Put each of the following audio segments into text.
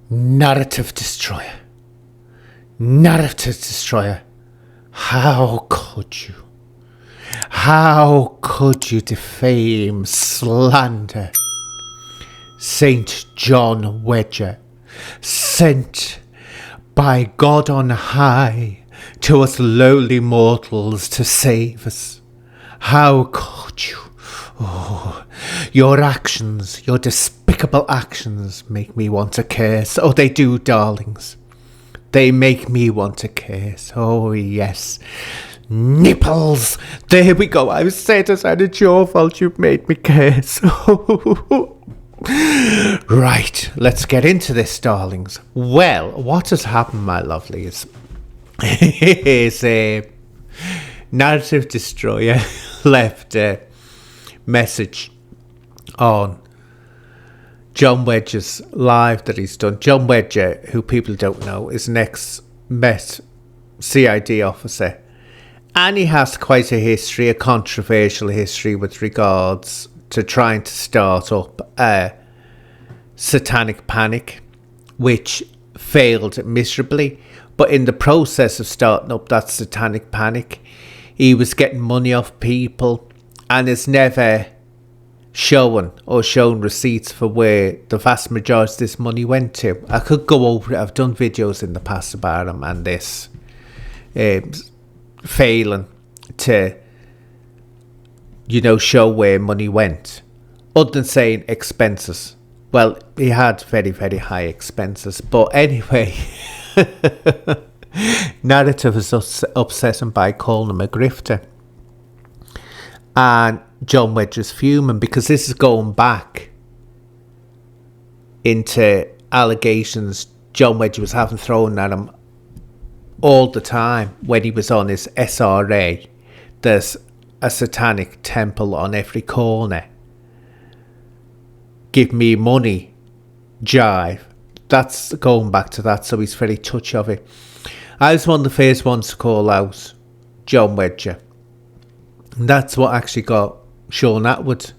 Narrative destroyer. Narrative destroyer. How could you? How could you defame, slander Saint John Wedger, sent by God on high to us lowly mortals to save us? How could you? Oh, your actions, your despicable actions make me want to curse. Oh, they do, darlings. They make me want to curse. Oh, yes. Nipples! There we go. I've said it, and it's your fault you've made me curse. Right, let's get into this, darlings. Well, what has happened, my lovelies, is a narrative destroyer left a message on John Wedger's live that he's done. John Wedger, who people don't know, is an ex-Met CID officer. And he has quite a history, a controversial history with regards to trying to start up a satanic panic, which failed miserably. But in the process of starting up that satanic panic, he was getting money off people and has never shown receipts for where the vast majority of this money went to. I could go over it. I've done videos in the past about him and this failing to, show where money went, other than saying expenses. Well, he had very, very high expenses. But anyway, narrative is upsetting by calling him a grifter. And John Wedger's fuming because this is going back into allegations John Wedger was having thrown at him all the time when he was on his SRA. There's a satanic temple on every corner. Give me money, jive. That's going back to that, so he's very touchy of it. I was one of the first ones to call out John Wedger. And that's what actually got Sean Atwood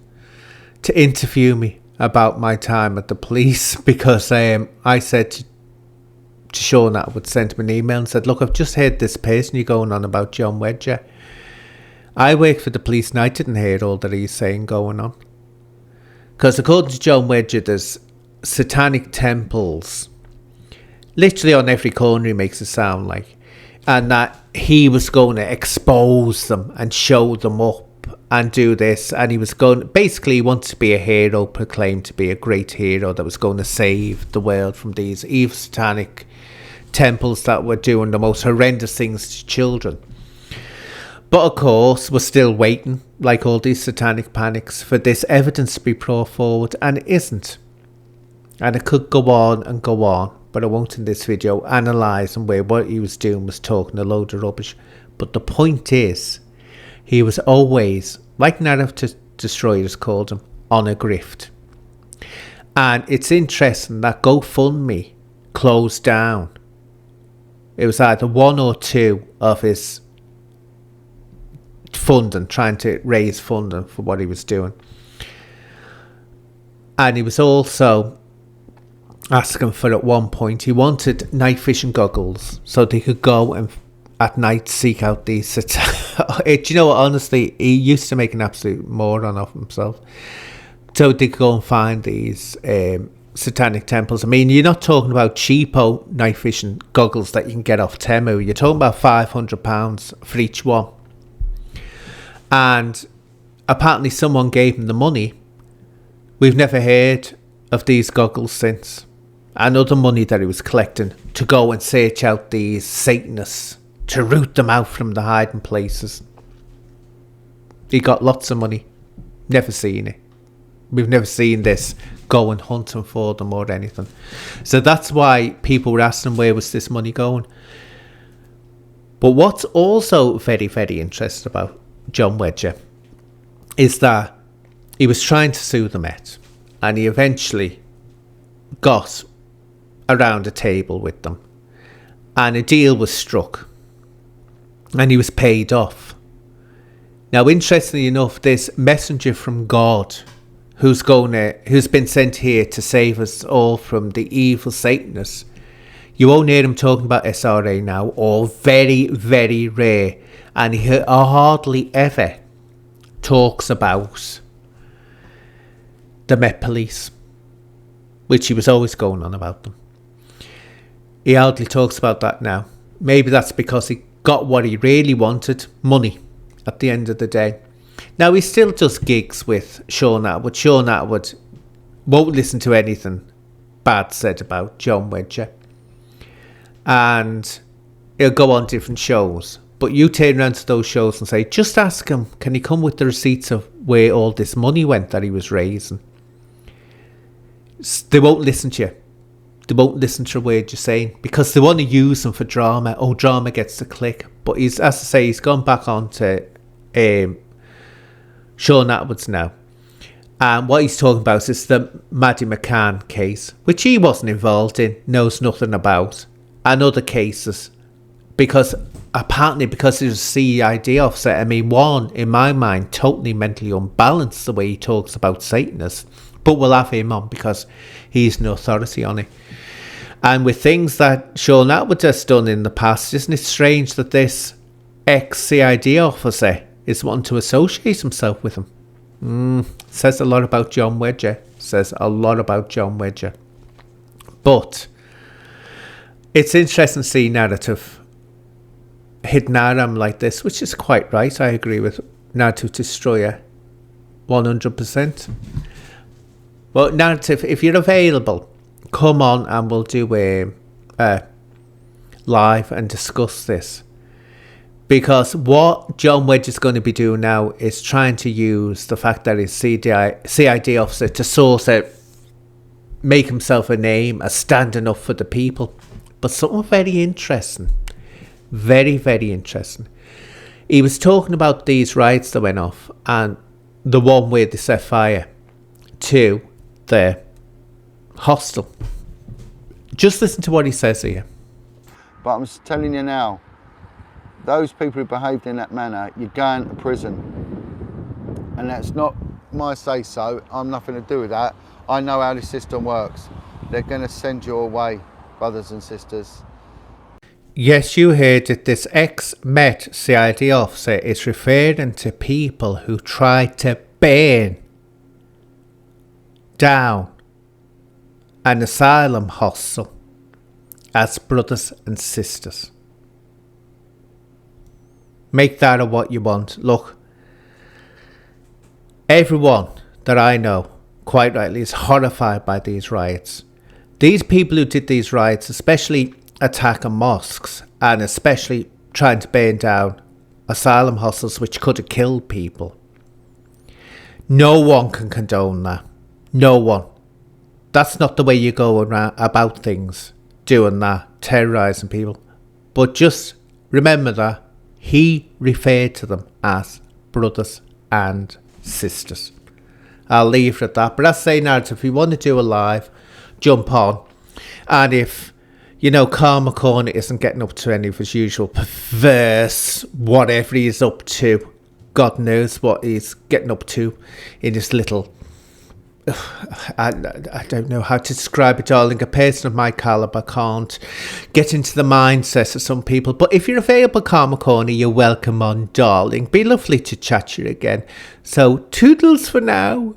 to interview me about my time at the police, because I said to Sean Atwood, sent him an email and said, look, I've just heard this person you're going on about John Wedger. I work for the police and I didn't hear all that he's saying going on. Because according to John Wedger, there's satanic temples literally on every corner, he makes it sound like. And that he was going to expose them and show them up and do this. And he was going, basically he wants to be a hero, proclaimed to be a great hero that was going to save the world from these evil satanic temples that were doing the most horrendous things to children. But of course, we're still waiting, like all these satanic panics, for this evidence to be brought forward, and it isn't. And it could go on and go on, but I won't in this video analysing where what he was doing was talking a load of rubbish. But the point is, he was always, like narrative destroyers called him, on a grift. And it's interesting that GoFundMe closed down. It was either one or two of his funding, trying to raise funding for what he was doing. And he was also asking for, at one point, he wanted night vision goggles so they could go and at night seek out these do you know what, honestly, he used to make an absolute moron of himself. So they could go and find these satanic temples. I mean, you're not talking about cheapo night vision goggles that you can get off Temu. You're talking about £500 for each one. And apparently someone gave him the money. We've never heard of these goggles since. And other money that he was collecting to go and search out these Satanists, to root them out from the hiding places. He got lots of money. Never seen it. We've never seen this going hunting for them or anything. So that's why people were asking, where was this money going? But what's also very, very interesting about John Wedger is that he was trying to sue the Met, and he eventually got around a table with them, and a deal was struck, and he was paid off. Now, interestingly enough, this messenger from God who's been sent here to save us all from the evil Satanists. You won't hear him talking about SRA now, or very, very rare. And he hardly ever talks about the Met Police, which he was always going on about them. He hardly talks about that now. Maybe that's because he got what he really wanted, money, at the end of the day. Now, he still does gigs with Sean Atwood. Sean Atwood won't listen to anything bad said about John Wedger. And he'll go on different shows. But you turn around to those shows and say, just ask him, can he come with the receipts of where all this money went that he was raising? They won't listen to you. They won't listen to a word you're saying because they want to use them for drama. Oh, drama gets the click. But he's, as I say, he's gone back on to Sean Atwood's now. And what he's talking about is the Maddie McCann case, which he wasn't involved in, knows nothing about, and other cases. Because apparently, because he was a CID officer, I mean, one, in my mind, totally mentally unbalanced the way he talks about Satanists. But we'll have him on because he's an authority on it. And with things that Sean Atwood has done in the past, isn't it strange that this ex-CID officer is wanting to associate himself with him? Says a lot about John Wedger. Says a lot about John Wedger. But it's interesting to see narrative hidden at him like this, which is quite right. I agree with Narrative Destroyer 100%. Well, Narrative, if you're available, come on and we'll do a live and discuss this. Because what John Wedge is going to be doing now is trying to use the fact that he's CID officer to sort of make himself a name as standing up for the people. But something very interesting. Very, very interesting. He was talking about these riots that went off and the one where they set fire to the hostel. Just listen to what he says here. But I'm telling you now, those people who behaved in that manner, you're going to prison. And that's not my say-so. I'm nothing to do with that. I know how the system works. They're going to send you away, brothers and sisters. Yes, you heard it. This ex-Met CID officer is referring to people who tried to burn down an asylum hostel as brothers and sisters. Make that of what you want. Look, everyone that I know, quite rightly, is horrified by these riots. These people who did these riots, especially attacking mosques and especially trying to burn down asylum hostels which could have killed people. No one can condone that. No one. That's not the way you go around about things, doing that, terrorising people. But just remember that he referred to them as brothers and sisters. I'll leave it at that. But as I say, Narrative, if you want to do a live, jump on. And if, you know, Carl McCormick isn't getting up to any of his usual perverse, whatever he's up to, God knows what he's getting up to in his little... I don't know how to describe it, darling. A person of my calibre can't get into the mindset of some people. But if you're available, Carl McCormick, you're welcome on, darling. Be lovely to chat to you again. So, toodles for now.